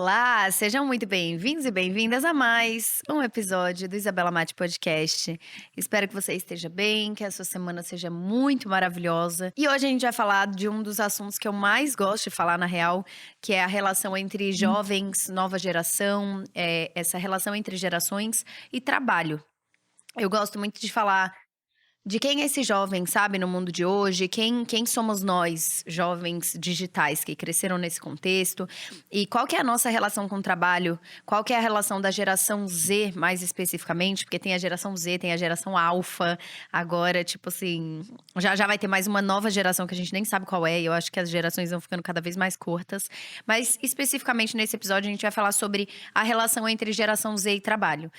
Olá, sejam muito bem-vindos e bem-vindas a mais um episódio do Isabela Mate Podcast. Espero que você esteja bem, que a sua semana seja muito maravilhosa. E hoje a gente vai falar de um dos assuntos que eu mais gosto de falar, na real, que é a relação entre jovens, nova geração, essa relação entre gerações e trabalho. Eu gosto muito de falar de quem é esse jovem, sabe, no mundo de hoje, quem somos nós, jovens digitais que cresceram nesse contexto, e qual que é a nossa relação com o trabalho, qual que é a relação da geração Z, mais especificamente, porque tem a geração Z, tem a geração Alfa, agora, tipo assim, já vai ter mais uma nova geração que a gente nem sabe qual é, e eu acho que as gerações vão ficando cada vez mais curtas, mas especificamente nesse episódio a gente vai falar sobre a relação entre geração Z e trabalho.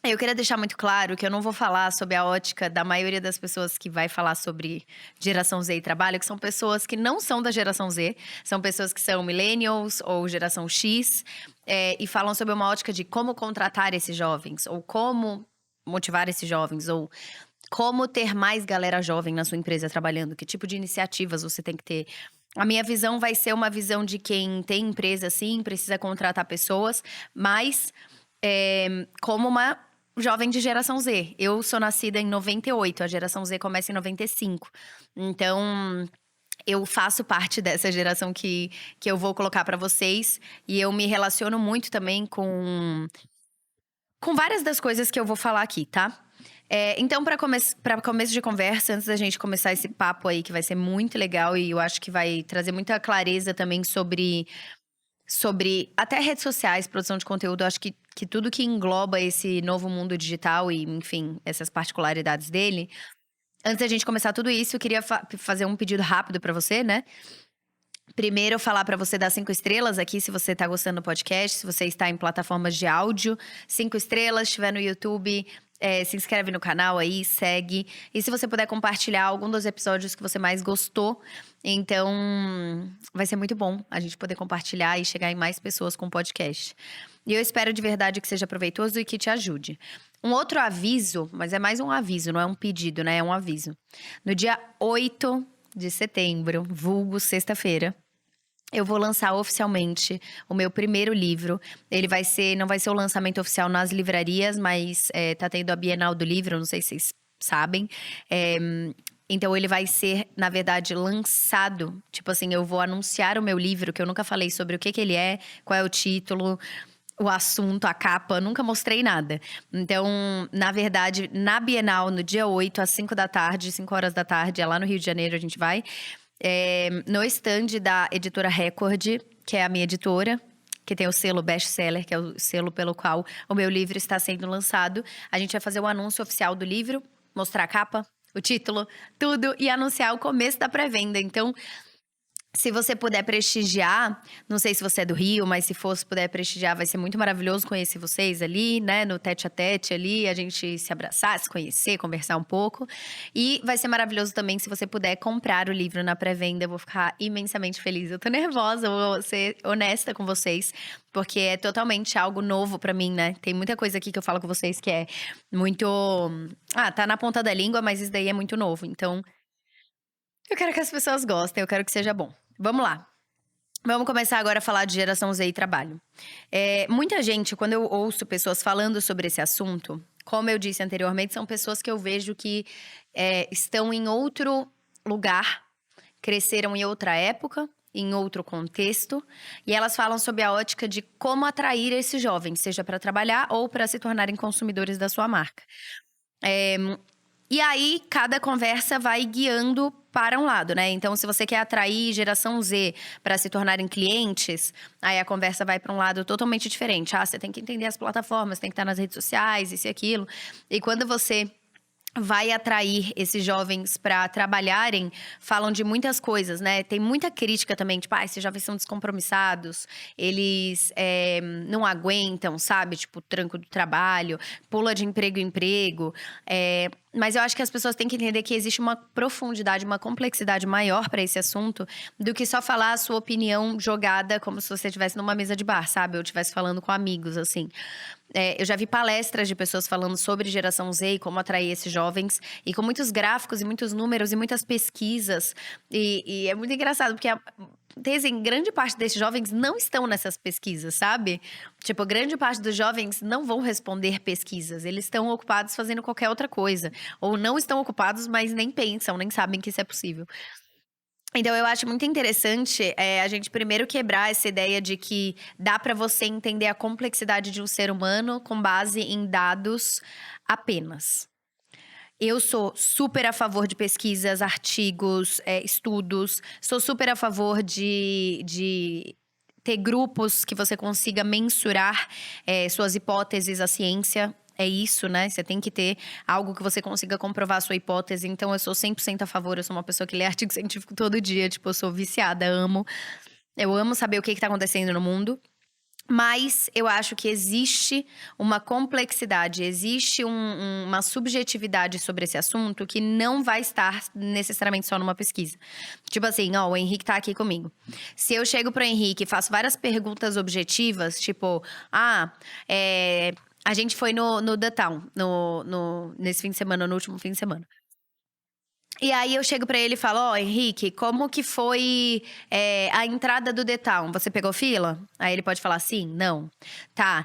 Eu queria deixar muito claro que eu não vou falar sobre a ótica da maioria das pessoas que vai falar sobre geração Z e trabalho, que são pessoas que não são da geração Z, são pessoas que são millennials ou geração X, e falam sobre uma ótica de como contratar esses jovens, ou como motivar esses jovens, ou como ter mais galera jovem na sua empresa trabalhando, que tipo de iniciativas você tem que ter. A minha visão vai ser uma visão de quem tem empresa, sim, precisa contratar pessoas, mas como uma jovem de geração Z. Eu sou nascida em 98, a geração Z começa em 95. Então, eu faço parte dessa geração que eu vou colocar pra vocês. E eu me relaciono muito também com várias das coisas que eu vou falar aqui, tá? Então, pra começo de conversa, antes da gente começar esse papo aí, que vai ser muito legal e eu acho que vai trazer muita clareza também sobre até redes sociais, produção de conteúdo, eu acho que tudo que engloba esse novo mundo digital e, enfim, essas particularidades dele. Antes da gente começar tudo isso, eu queria fazer um pedido rápido pra você, né? Primeiro, eu falar pra você dar 5 estrelas aqui, se você tá gostando do podcast, se você está em plataformas de áudio. 5 estrelas, estiver no YouTube, se inscreve no canal aí, segue. E se você puder compartilhar algum dos episódios que você mais gostou, então vai ser muito bom a gente poder compartilhar e chegar em mais pessoas com o podcast. E eu espero de verdade que seja proveitoso e que te ajude. Um outro aviso, mas é mais um aviso, não é um pedido, né? É um aviso. No dia 8 de setembro, vulgo sexta-feira, eu vou lançar oficialmente o meu primeiro livro. Ele não vai ser o lançamento oficial nas livrarias, mas tá tendo a Bienal do Livro, não sei se vocês sabem. Então ele vai ser, na verdade, lançado. Tipo assim, eu vou anunciar o meu livro, que eu nunca falei sobre o que ele é, qual é o título, o assunto, a capa, nunca mostrei nada. Então, na verdade, na Bienal, no dia 8, às 5 da tarde, 5 horas da tarde, é lá no Rio de Janeiro, a gente vai. No stand da editora Record, que é a minha editora, que tem o selo best-seller, que é o selo pelo qual o meu livro está sendo lançado. A gente vai fazer o anúncio oficial do livro, mostrar a capa, o título, tudo, e anunciar o começo da pré-venda. Então, se você puder prestigiar, não sei se você é do Rio, mas se puder prestigiar, vai ser muito maravilhoso conhecer vocês ali, né? No tete a tete ali, a gente se abraçar, se conhecer, conversar um pouco. E vai ser maravilhoso também se você puder comprar o livro na pré-venda, eu vou ficar imensamente feliz. Eu tô nervosa, vou ser honesta com vocês, porque é totalmente algo novo pra mim, né? Tem muita coisa aqui que eu falo com vocês que é muito… tá na ponta da língua, mas isso daí é muito novo. Então, eu quero que as pessoas gostem, eu quero que seja bom. Vamos lá. Vamos começar agora a falar de geração Z e trabalho. Muita gente, quando eu ouço pessoas falando sobre esse assunto, como eu disse anteriormente, são pessoas que eu vejo que estão em outro lugar, cresceram em outra época, em outro contexto, e elas falam sobre a ótica de como atrair esses jovens, seja para trabalhar ou para se tornarem consumidores da sua marca. E aí, cada conversa vai guiando para um lado, né? Então, se você quer atrair geração Z para se tornarem clientes, aí a conversa vai para um lado totalmente diferente. Você tem que entender as plataformas, tem que estar nas redes sociais, isso e aquilo. E quando você vai atrair esses jovens para trabalharem, falam de muitas coisas, né? Tem muita crítica também, tipo, esses jovens são descompromissados, eles não aguentam, sabe? Tipo, tranco do trabalho, pula de emprego em emprego. Mas eu acho que as pessoas têm que entender que existe uma profundidade, uma complexidade maior para esse assunto do que só falar a sua opinião jogada como se você estivesse numa mesa de bar, sabe? Ou estivesse falando com amigos, assim. Eu já vi palestras de pessoas falando sobre geração Z e como atrair esses jovens, e com muitos gráficos e muitos números e muitas pesquisas. E é muito engraçado, porque assim, grande parte desses jovens não estão nessas pesquisas, sabe? Tipo, grande parte dos jovens não vão responder pesquisas, eles estão ocupados fazendo qualquer outra coisa. Ou não estão ocupados, mas nem pensam, nem sabem que isso é possível. Então eu acho muito interessante a gente primeiro quebrar essa ideia de que dá para você entender a complexidade de um ser humano com base em dados apenas. Eu sou super a favor de pesquisas, artigos, estudos. Sou super a favor de ter grupos que você consiga mensurar suas hipóteses, a ciência. É isso, né? Você tem que ter algo que você consiga comprovar a sua hipótese. Então, eu sou 100% a favor. Eu sou uma pessoa que lê artigo científico todo dia. Tipo, eu sou viciada, amo. Eu amo saber o que tá acontecendo no mundo. Mas eu acho que existe uma complexidade, existe uma subjetividade sobre esse assunto que não vai estar necessariamente só numa pesquisa. Tipo assim, ó, o Henrique tá aqui comigo. Se eu chego pro Henrique e faço várias perguntas objetivas, tipo, a gente foi no The Town, nesse fim de semana, no último fim de semana. E aí eu chego pra ele e falo, Henrique, como que foi a entrada do The Town? Você pegou fila? Aí ele pode falar sim, não. Tá,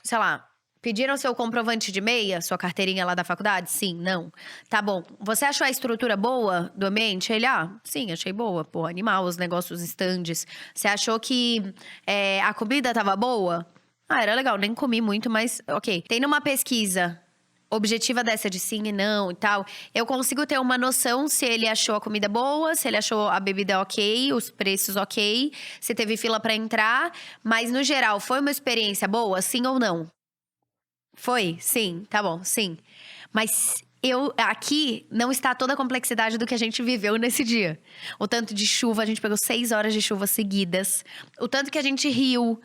sei lá, pediram seu comprovante de meia, sua carteirinha lá da faculdade? Sim, não. Tá bom, você achou a estrutura boa do ambiente? Ele, sim, achei boa. Pô, animal, os negócios, os estandes. Você achou que a comida tava boa? Era legal, nem comi muito, mas ok. Tem numa pesquisa objetiva dessa de sim e não e tal, eu consigo ter uma noção se ele achou a comida boa, se ele achou a bebida ok, os preços ok, se teve fila pra entrar, mas no geral, foi uma experiência boa, sim ou não? Foi? Sim, tá bom, sim. Mas aqui não está toda a complexidade do que a gente viveu nesse dia. O tanto de chuva, a gente pegou 6 horas de chuva seguidas. O tanto que a gente riu,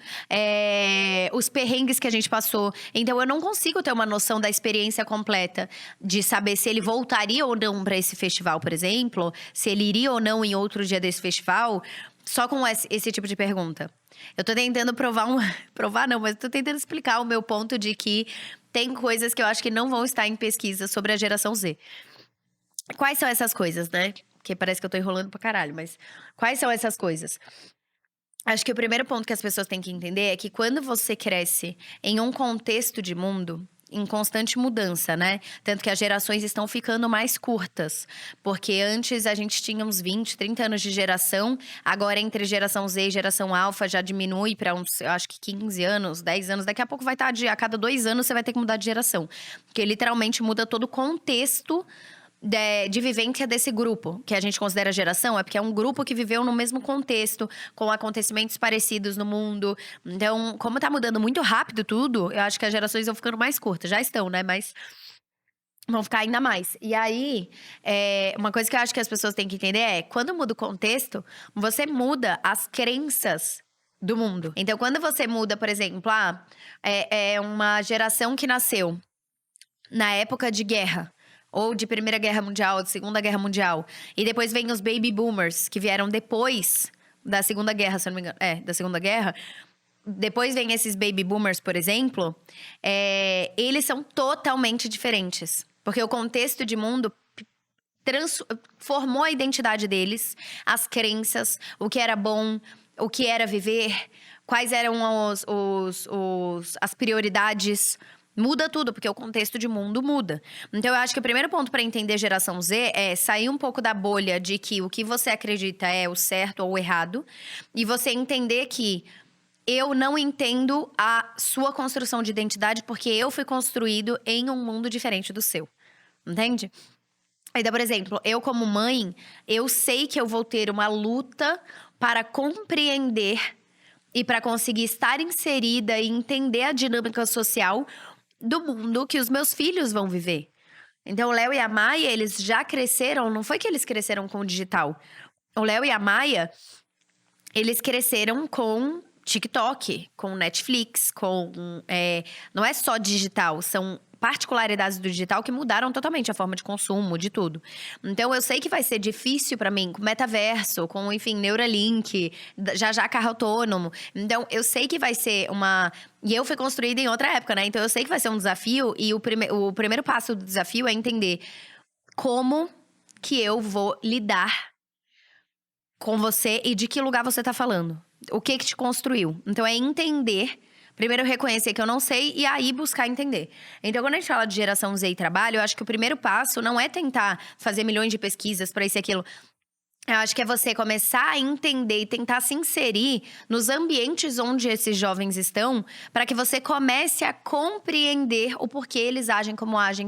os perrengues que a gente passou. Então eu não consigo ter uma noção da experiência completa de saber se ele voltaria ou não para esse festival, por exemplo, se ele iria ou não em outro dia desse festival, só com esse tipo de pergunta. Eu tô tentando provar não, mas eu tô tentando explicar o meu ponto de que tem coisas que eu acho que não vão estar em pesquisa sobre a geração Z. Quais são essas coisas, né? Porque parece que eu tô enrolando pra caralho, mas quais são essas coisas? Acho que o primeiro ponto que as pessoas têm que entender é que quando você cresce em um contexto de mundo em constante mudança, né? Tanto que as gerações estão ficando mais curtas. Porque antes a gente tinha uns 20, 30 anos de geração. Agora, entre geração Z e geração Alpha, já diminui para uns, eu acho que 15 anos, 10 anos. Daqui a pouco vai estar a cada 2 anos você vai ter que mudar de geração. Porque literalmente muda todo o contexto de vivência desse grupo, que a gente considera geração, é porque é um grupo que viveu no mesmo contexto, com acontecimentos parecidos no mundo. Então, como tá mudando muito rápido tudo, eu acho que as gerações vão ficando mais curtas. Já estão, né? Mas vão ficar ainda mais. E aí, uma coisa que eu acho que as pessoas têm que entender é, quando muda o contexto, você muda as crenças do mundo. Então, quando você muda, por exemplo, é uma geração que nasceu na época de guerra. Ou de Primeira Guerra Mundial, de Segunda Guerra Mundial. E depois vem os Baby Boomers, que vieram depois da Segunda Guerra, se eu não me engano. Da Segunda Guerra. Depois vem esses Baby Boomers, por exemplo. Eles são totalmente diferentes. Porque o contexto de mundo transformou a identidade deles, as crenças, o que era bom, o que era viver, quais eram as prioridades. Muda tudo, porque o contexto de mundo muda. Então, eu acho que o primeiro ponto para entender geração Z é sair um pouco da bolha de que o que você acredita é o certo ou o errado. E você entender que eu não entendo a sua construção de identidade porque eu fui construído em um mundo diferente do seu. Entende? Então, por exemplo, eu como mãe, eu sei que eu vou ter uma luta para compreender e para conseguir estar inserida e entender a dinâmica social do mundo que os meus filhos vão viver. Então, o Léo e a Maia, eles já cresceram, não foi que eles cresceram com o digital. O Léo e a Maia, eles cresceram com TikTok, com Netflix, não é só digital, são particularidades do digital que mudaram totalmente a forma de consumo, de tudo. Então eu sei que vai ser difícil pra mim com metaverso, com, enfim, Neuralink, já carro autônomo. Então eu sei que vai ser e eu fui construída em outra época, né? Então eu sei que vai ser um desafio e o primeiro passo do desafio é entender como que eu vou lidar com você e de que lugar você tá falando. O que te construiu. Então é entender. Primeiro reconhecer que eu não sei e aí buscar entender. Então, quando a gente fala de geração Z e trabalho, eu acho que o primeiro passo não é tentar fazer milhões de pesquisas para isso e aquilo. Eu acho que é você começar a entender e tentar se inserir nos ambientes onde esses jovens estão, para que você comece a compreender o porquê eles agem,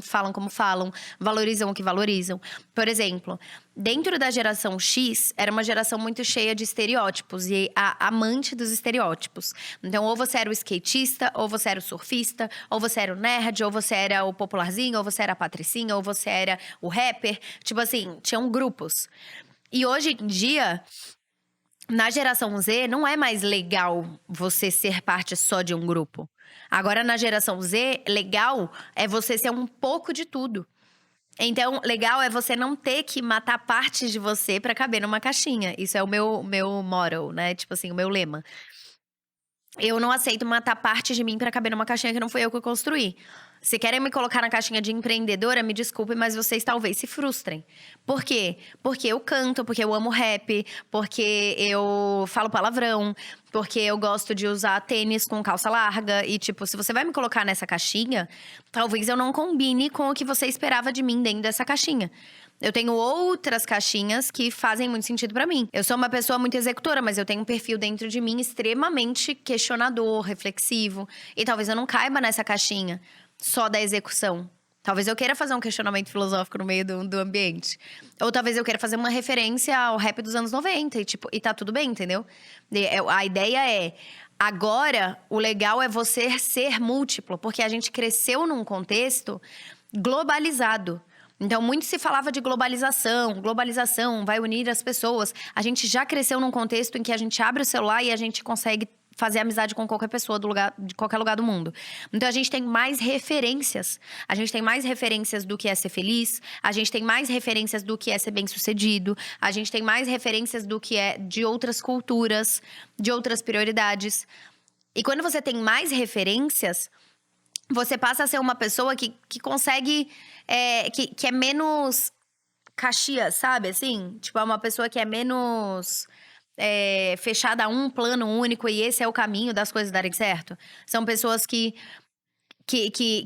falam como falam, valorizam o que valorizam. Por exemplo, dentro da geração X, era uma geração muito cheia de estereótipos e amante dos estereótipos. Então, ou você era o skatista, ou você era o surfista, ou você era o nerd, ou você era o popularzinho, ou você era a patricinha, ou você era o rapper. Tipo assim, tinham grupos. E hoje em dia, na geração Z, não é mais legal você ser parte só de um grupo. Agora, na geração Z, legal é você ser um pouco de tudo. Então, legal é você não ter que matar partes de você pra caber numa caixinha. Isso é o meu motto, né? Tipo assim, o meu lema. Eu não aceito matar parte de mim pra caber numa caixinha que não foi eu que construí. Se querem me colocar na caixinha de empreendedora, me desculpem, mas vocês talvez se frustrem. Por quê? Porque eu canto, porque eu amo rap, porque eu falo palavrão, porque eu gosto de usar tênis com calça larga. E, tipo, se você vai me colocar nessa caixinha, talvez eu não combine com o que você esperava de mim dentro dessa caixinha. Eu tenho outras caixinhas que fazem muito sentido pra mim. Eu sou uma pessoa muito executora, mas eu tenho um perfil dentro de mim extremamente questionador, reflexivo. E talvez eu não caiba nessa caixinha só da execução. Talvez eu queira fazer um questionamento filosófico no meio do ambiente. Ou talvez eu queira fazer uma referência ao rap dos anos 90 e tá tudo bem, entendeu? A ideia é… Agora, o legal é você ser múltiplo. Porque a gente cresceu num contexto globalizado. Então, muito se falava de globalização vai unir as pessoas. A gente já cresceu num contexto em que a gente abre o celular e a gente consegue fazer amizade com qualquer pessoa de qualquer lugar do mundo. Então, a gente tem mais referências. A gente tem mais referências do que é ser feliz. A gente tem mais referências do que é ser bem-sucedido. A gente tem mais referências do que é de outras culturas, de outras prioridades. E quando você tem mais referências, você passa a ser uma pessoa que consegue… que é menos caxias, sabe? Assim, tipo, é uma pessoa que é menos fechada a um plano único e esse é o caminho das coisas darem certo. São pessoas que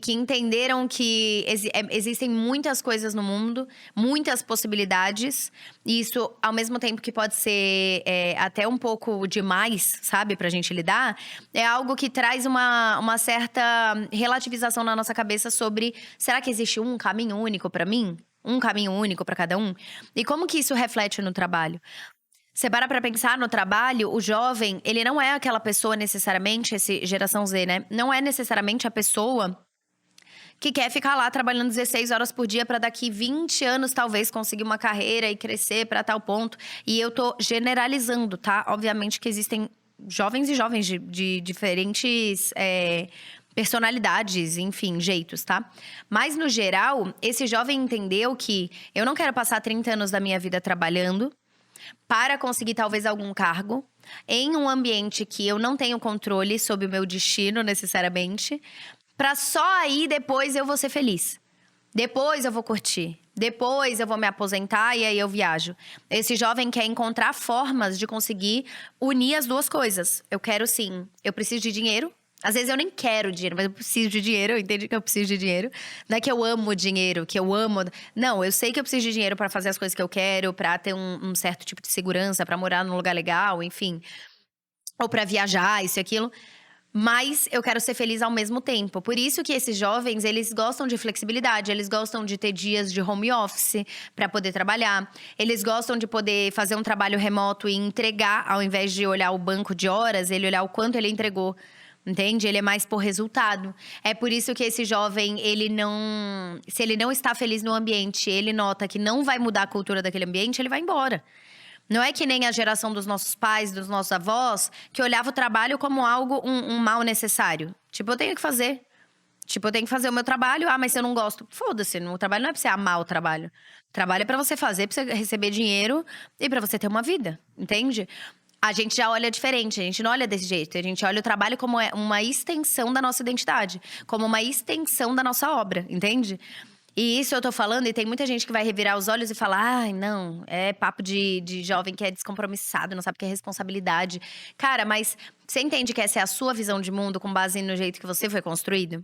entenderam que existem muitas coisas no mundo, muitas possibilidades. E isso, ao mesmo tempo que pode ser até um pouco demais, sabe, pra gente lidar, é algo que traz uma certa relativização na nossa cabeça sobre… Será que existe um caminho único pra mim? Um caminho único pra cada um? E como que isso reflete no trabalho? Você para pra pensar no trabalho, o jovem, ele não é aquela pessoa necessariamente, esse geração Z, né? Não é necessariamente a pessoa que quer ficar lá trabalhando 16 horas por dia pra daqui 20 anos talvez conseguir uma carreira e crescer pra tal ponto. E eu tô generalizando, tá? Obviamente que existem jovens e jovens de diferentes personalidades, enfim, jeitos, tá? Mas no geral, esse jovem entendeu que eu não quero passar 30 anos da minha vida trabalhando para conseguir talvez algum cargo em um ambiente que eu não tenho controle sobre o meu destino necessariamente, para só aí depois eu vou ser feliz. Depois eu vou curtir. Depois eu vou me aposentar e aí eu viajo. Esse jovem quer encontrar formas de conseguir unir as duas coisas. Eu quero sim, eu preciso de dinheiro. Às vezes eu nem quero dinheiro, mas eu preciso de dinheiro, eu entendi que eu preciso de dinheiro. Não é que eu amo dinheiro, que eu amo… Não, eu sei que eu preciso de dinheiro pra fazer as coisas que eu quero, pra ter um certo tipo de segurança, pra morar num lugar legal, enfim. Ou pra viajar, isso e aquilo. Mas eu quero ser feliz ao mesmo tempo. Por isso que esses jovens, eles gostam de flexibilidade. Eles gostam de ter dias de home office pra poder trabalhar. Eles gostam de poder fazer um trabalho remoto e entregar, ao invés de olhar o banco de horas, ele olhar o quanto ele entregou. Entende? Ele é mais por resultado. É por isso que esse jovem, se ele não está feliz no ambiente, ele nota que não vai mudar a cultura daquele ambiente, ele vai embora. Não é que nem a geração dos nossos pais, dos nossos avós, que olhava o trabalho como algo, um mal necessário. Tipo, eu tenho que fazer. Tipo, eu tenho que fazer o meu trabalho. Ah, mas se eu não gosto, foda-se. O trabalho não é pra você amar o trabalho. O trabalho é pra você fazer, pra você receber dinheiro e pra você ter uma vida, entende? A gente já olha diferente, a gente não olha desse jeito. A gente olha o trabalho como uma extensão da nossa identidade, como uma extensão da nossa obra, entende? E isso eu tô falando, e tem muita gente que vai revirar os olhos e falar: ai, não, é papo de jovem que é descompromissado, não sabe o que é responsabilidade. Cara, mas você entende que essa é a sua visão de mundo com base no jeito que você foi construído?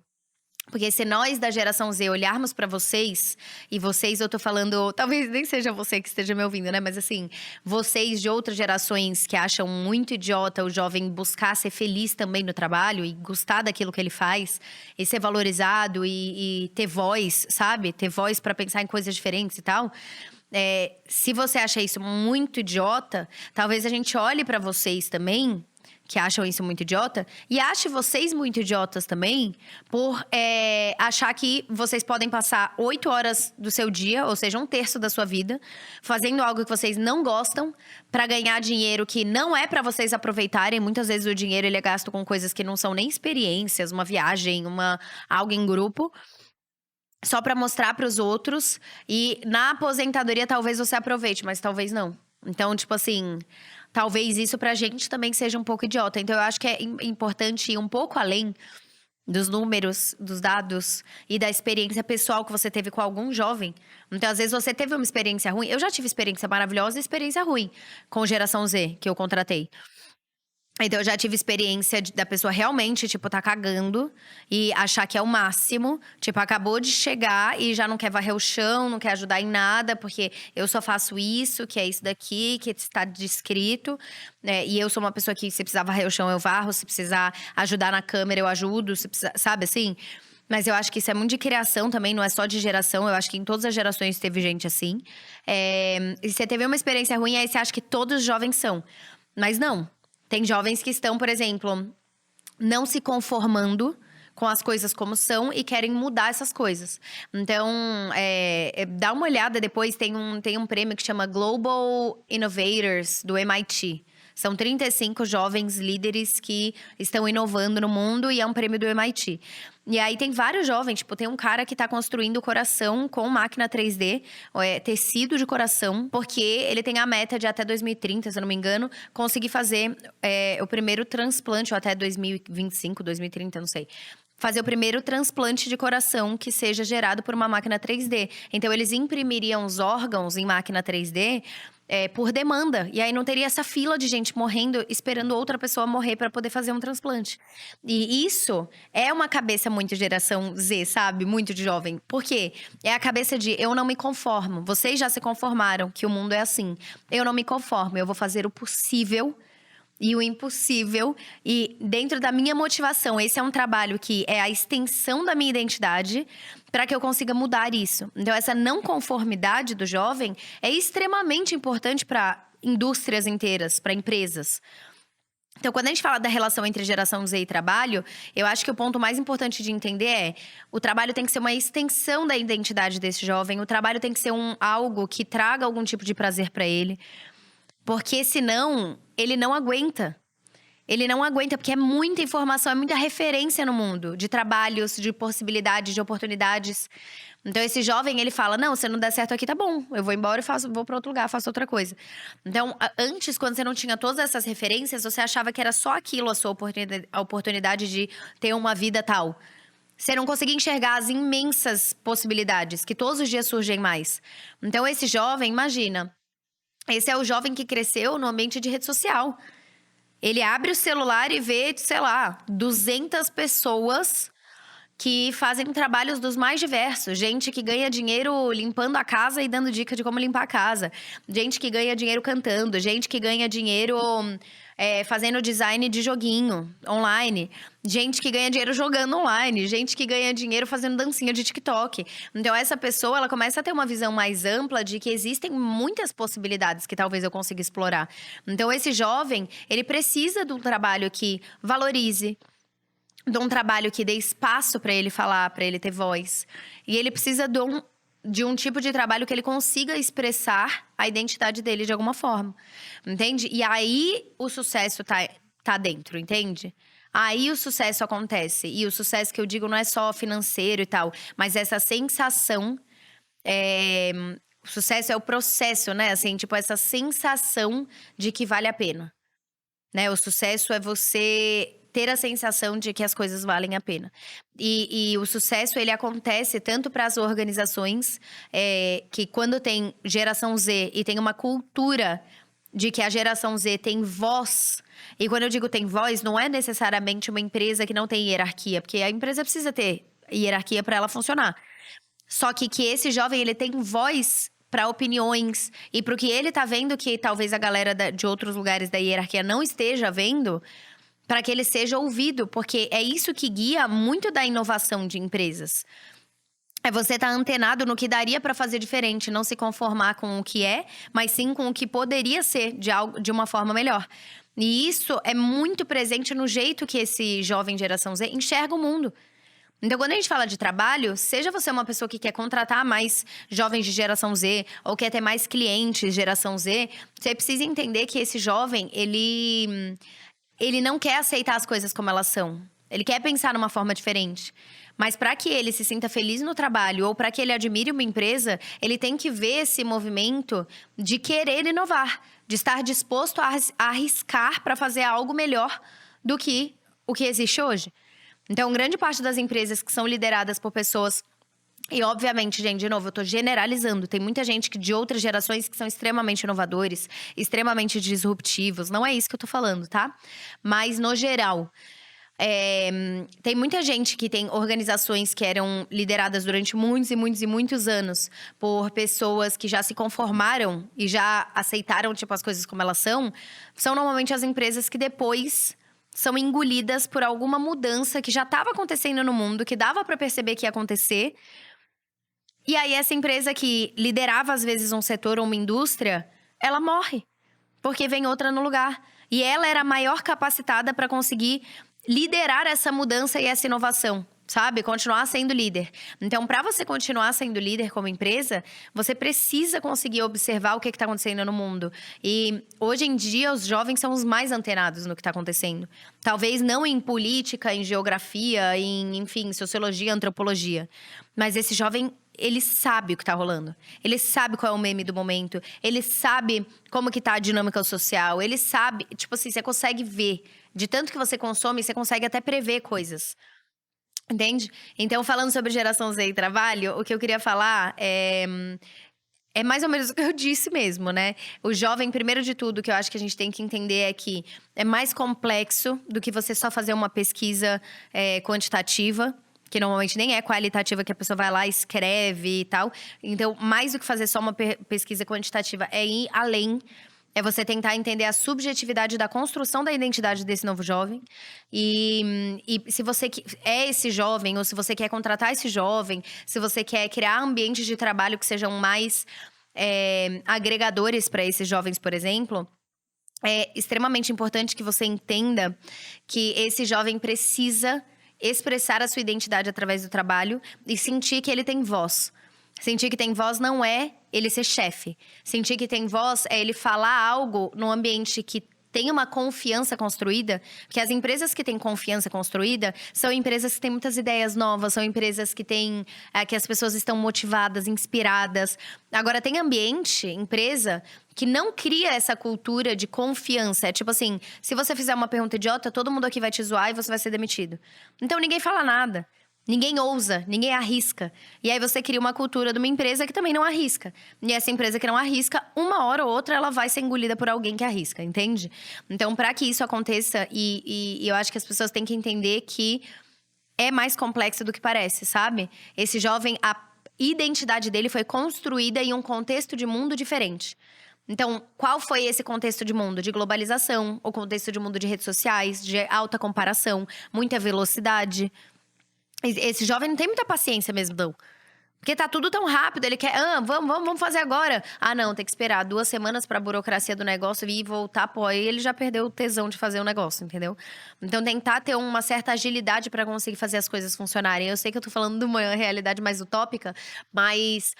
Porque se nós da geração Z olharmos pra vocês, e vocês eu tô falando, talvez nem seja você que esteja me ouvindo, né? Mas assim, vocês de outras gerações que acham muito idiota o jovem buscar ser feliz também no trabalho e gostar daquilo que ele faz, e ser valorizado e ter voz, sabe? Ter voz pra pensar em coisas diferentes e tal. Se você acha isso muito idiota, talvez a gente olhe pra vocês também, que acham isso muito idiota, e ache vocês muito idiotas também, por achar que vocês podem passar 8 horas do seu dia, ou seja, 1/3 da sua vida, fazendo algo que vocês não gostam, pra ganhar dinheiro que não é pra vocês aproveitarem. Muitas vezes o dinheiro ele é gasto com coisas que não são nem experiências, uma viagem, algo em grupo. Só pra mostrar pros outros. E na aposentadoria talvez você aproveite, mas talvez não. Então, tipo assim, talvez isso pra gente também seja um pouco idiota. Então eu acho que é importante ir um pouco além dos números, dos dados e da experiência pessoal que você teve com algum jovem. Então, às vezes você teve uma experiência ruim. Eu já tive experiência maravilhosa e experiência ruim com Geração Z, que eu contratei. Então, eu já tive experiência da pessoa realmente, tipo, tá cagando e achar que é o máximo. Tipo, acabou de chegar e já não quer varrer o chão, não quer ajudar em nada, porque eu só faço isso, que é isso daqui, que está descrito. E eu sou uma pessoa que, se precisar varrer o chão, eu varro. Se precisar ajudar na câmera, eu ajudo. Se precisar, sabe assim? Mas eu acho que isso é muito de criação também, não é só de geração. Eu acho que em todas as gerações teve gente assim. E você teve uma experiência ruim, aí você acha que todos os jovens são. Mas não. Tem jovens que estão, por exemplo, não se conformando com as coisas como são e querem mudar essas coisas. Então, dá uma olhada depois, tem um prêmio que chama Global Innovators, do MIT. São 35 jovens líderes que estão inovando no mundo e é um prêmio do MIT. E aí tem vários jovens, tipo, tem um cara que tá construindo o coração com máquina 3D, tecido de coração, porque ele tem a meta de até 2030, se eu não me engano, conseguir fazer o primeiro transplante, ou até 2025, 2030, não sei. Fazer o primeiro transplante de coração que seja gerado por uma máquina 3D. Então, eles imprimiriam os órgãos em máquina 3D por demanda. E aí não teria essa fila de gente morrendo, esperando outra pessoa morrer para poder fazer um transplante. E isso é uma cabeça muito geração Z, sabe? Muito de jovem. Por quê? É a cabeça de eu não me conformo. Vocês já se conformaram que o mundo é assim. Eu não me conformo, eu vou fazer o possível e o impossível. E dentro da minha motivação, esse é um trabalho que é a extensão da minha identidade para que eu consiga mudar isso. Então, essa não conformidade do jovem é extremamente importante para indústrias inteiras, para empresas. Então, quando a gente fala da relação entre geração Z e trabalho, eu acho que o ponto mais importante de entender é: o trabalho tem que ser uma extensão da identidade desse jovem, o trabalho tem que ser algo que traga algum tipo de prazer para ele. Porque senão, ele não aguenta. Ele não aguenta, porque é muita informação, é muita referência no mundo. De trabalhos, de possibilidades, de oportunidades. Então, esse jovem, ele fala: não, se não der certo aqui, tá bom. Eu vou embora e vou pra outro lugar, faço outra coisa. Então, antes, quando você não tinha todas essas referências, você achava que era só aquilo a oportunidade de ter uma vida tal. Você não conseguia enxergar as imensas possibilidades, que todos os dias surgem mais. Então, esse jovem, imagina… Esse é o jovem que cresceu no ambiente de rede social. Ele abre o celular e vê, sei lá, 200 pessoas que fazem trabalhos dos mais diversos. Gente que ganha dinheiro limpando a casa e dando dica de como limpar a casa. Gente que ganha dinheiro cantando. Gente que ganha dinheiro fazendo design de joguinho online. Gente que ganha dinheiro jogando online. Gente que ganha dinheiro fazendo dancinha de TikTok. Então, essa pessoa, ela começa a ter uma visão mais ampla de que existem muitas possibilidades que talvez eu consiga explorar. Então, esse jovem, ele precisa de um trabalho que valorize, de um trabalho que dê espaço para ele falar, para ele ter voz. E ele precisa de um tipo de trabalho que ele consiga expressar a identidade dele de alguma forma. Entende? E aí, o sucesso tá dentro, entende? aí o sucesso acontece. E o sucesso que eu digo não é só financeiro e tal, mas essa sensação, eh, o sucesso é o processo, né, assim, tipo, essa sensação de que vale a pena, né. O sucesso é você ter a sensação de que as coisas valem a pena. E o sucesso ele acontece tanto para as organizações, que quando tem geração Z e tem uma cultura de que a geração Z tem voz, e quando eu digo tem voz, não é necessariamente uma empresa que não tem hierarquia, porque a empresa precisa ter hierarquia para ela funcionar. Só que esse jovem ele tem voz para opiniões e para o que ele tá vendo que talvez a galera de outros lugares da hierarquia não esteja vendo, para que ele seja ouvido, porque é isso que guia muito da inovação de empresas. É você estar antenado no que daria para fazer diferente, não se conformar com o que é, mas sim com o que poderia ser de uma forma melhor. E isso é muito presente no jeito que esse jovem geração Z enxerga o mundo. Então, quando a gente fala de trabalho, seja você uma pessoa que quer contratar mais jovens de geração Z ou quer ter mais clientes geração Z, você precisa entender que esse jovem, ele não quer aceitar as coisas como elas são. Ele quer pensar numa forma diferente. Mas para que ele se sinta feliz no trabalho ou para que ele admire uma empresa, ele tem que ver esse movimento de querer inovar, de estar disposto a arriscar para fazer algo melhor do que o que existe hoje. Então, grande parte das empresas que são lideradas por pessoas. E, obviamente, gente, de novo, eu tô generalizando. Tem muita gente de outras gerações que são extremamente inovadores, extremamente disruptivos. Não é isso que eu tô falando, tá? Mas, no geral, tem muita gente que tem organizações que eram lideradas durante muitos e muitos e muitos anos por pessoas que já se conformaram e já aceitaram, tipo, as coisas como elas são. São normalmente as empresas que depois são engolidas por alguma mudança que já estava acontecendo no mundo, que dava para perceber que ia acontecer. E aí essa empresa que liderava às vezes um setor ou uma indústria, ela morre, porque vem outra no lugar. E ela era a maior capacitada para conseguir liderar essa mudança e essa inovação, sabe? Continuar sendo líder. Então, para você continuar sendo líder como empresa, você precisa conseguir observar o que está acontecendo no mundo. E hoje em dia, os jovens são os mais antenados no que está acontecendo. Talvez não em política, em geografia, enfim, sociologia, antropologia. Mas esse jovem, ele sabe o que tá rolando. Ele sabe qual é o meme do momento. Ele sabe como que tá a dinâmica social. Ele sabe, tipo assim, você consegue ver. De tanto que você consome, você consegue até prever coisas. Entende? Então, falando sobre geração Z e trabalho, o que eu queria falar é mais ou menos o que eu disse mesmo, né? O jovem, primeiro de tudo, que eu acho que a gente tem que entender é que é mais complexo do que você só fazer uma pesquisa quantitativa, que normalmente nem é qualitativa, que a pessoa vai lá, escreve e tal. Então, mais do que fazer só uma pesquisa quantitativa, é ir além. É você tentar entender a subjetividade da construção da identidade desse novo jovem. E se você é esse jovem, ou se você quer contratar esse jovem, se você quer criar ambientes de trabalho que sejam mais agregadores para esses jovens, por exemplo, é extremamente importante que você entenda que esse jovem precisa expressar a sua identidade através do trabalho e sentir que ele tem voz. Sentir que tem voz não é ele ser chefe. Sentir que tem voz é ele falar algo num ambiente que tem uma confiança construída, porque as empresas que têm confiança construída são empresas que têm muitas ideias novas, são empresas que têm que as pessoas estão motivadas, inspiradas. Agora, tem ambiente, empresa, que não cria essa cultura de confiança. É tipo assim, se você fizer uma pergunta idiota, todo mundo aqui vai te zoar e você vai ser demitido. Então, ninguém fala nada. Ninguém ousa, ninguém arrisca. E aí você cria uma cultura de uma empresa que também não arrisca. E essa empresa que não arrisca, uma hora ou outra, ela vai ser engolida por alguém que arrisca, entende? Então, para que isso aconteça, e eu acho que as pessoas têm que entender que é mais complexo do que parece, sabe? Esse jovem, a identidade dele foi construída em um contexto de mundo diferente. Então, qual foi esse contexto de mundo? De globalização, o contexto de mundo de redes sociais, de alta comparação, muita velocidade. Esse jovem não tem muita paciência mesmo, não. Porque tá tudo tão rápido, ele quer… vamos fazer agora. Ah, não, tem que esperar 2 semanas pra burocracia do negócio vir e voltar. Pô, aí ele já perdeu o tesão de fazer o negócio, entendeu? Então, tentar ter uma certa agilidade pra conseguir fazer as coisas funcionarem. Eu sei que eu tô falando de uma realidade mais utópica, mas…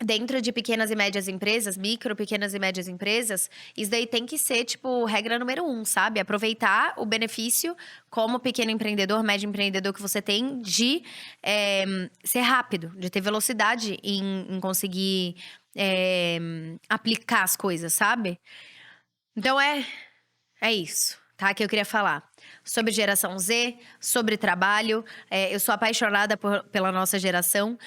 dentro de pequenas e médias empresas, micro, pequenas e médias empresas, isso daí tem que ser, tipo, regra número 1, sabe? Aproveitar o benefício como pequeno empreendedor, médio empreendedor que você tem de ser rápido, de ter velocidade em conseguir aplicar as coisas, sabe? Então é isso, tá? Que eu queria falar. Sobre geração Z, sobre trabalho. Eu sou apaixonada pela nossa geração.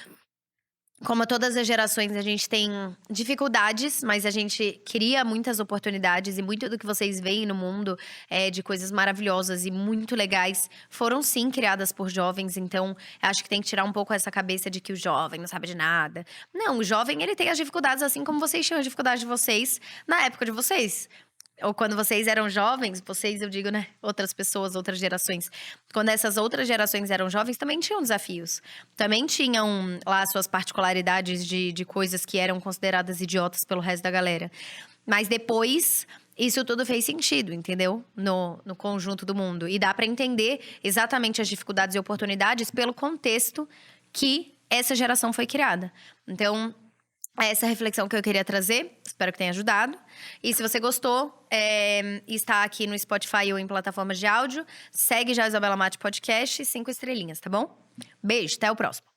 Como todas as gerações, a gente tem dificuldades, mas a gente cria muitas oportunidades. E muito do que vocês veem no mundo de coisas maravilhosas e muito legais foram sim criadas por jovens. Então, acho que tem que tirar um pouco essa cabeça de que o jovem não sabe de nada. Não, o jovem ele tem as dificuldades assim como vocês tinham as dificuldades de vocês na época de vocês. Ou quando vocês eram jovens, vocês, eu digo, né? Outras pessoas, outras gerações. Quando essas outras gerações eram jovens, também tinham desafios. Também tinham lá suas particularidades de coisas que eram consideradas idiotas pelo resto da galera. Mas depois, isso tudo fez sentido, entendeu? No conjunto do mundo. E dá pra entender exatamente as dificuldades e oportunidades pelo contexto que essa geração foi criada. Então, é essa reflexão que eu queria trazer. Espero que tenha ajudado. E se você gostou, está aqui no Spotify ou em plataformas de áudio, segue já a Isabela Mate Podcast, 5 estrelinhas, tá bom? Beijo, até o próximo.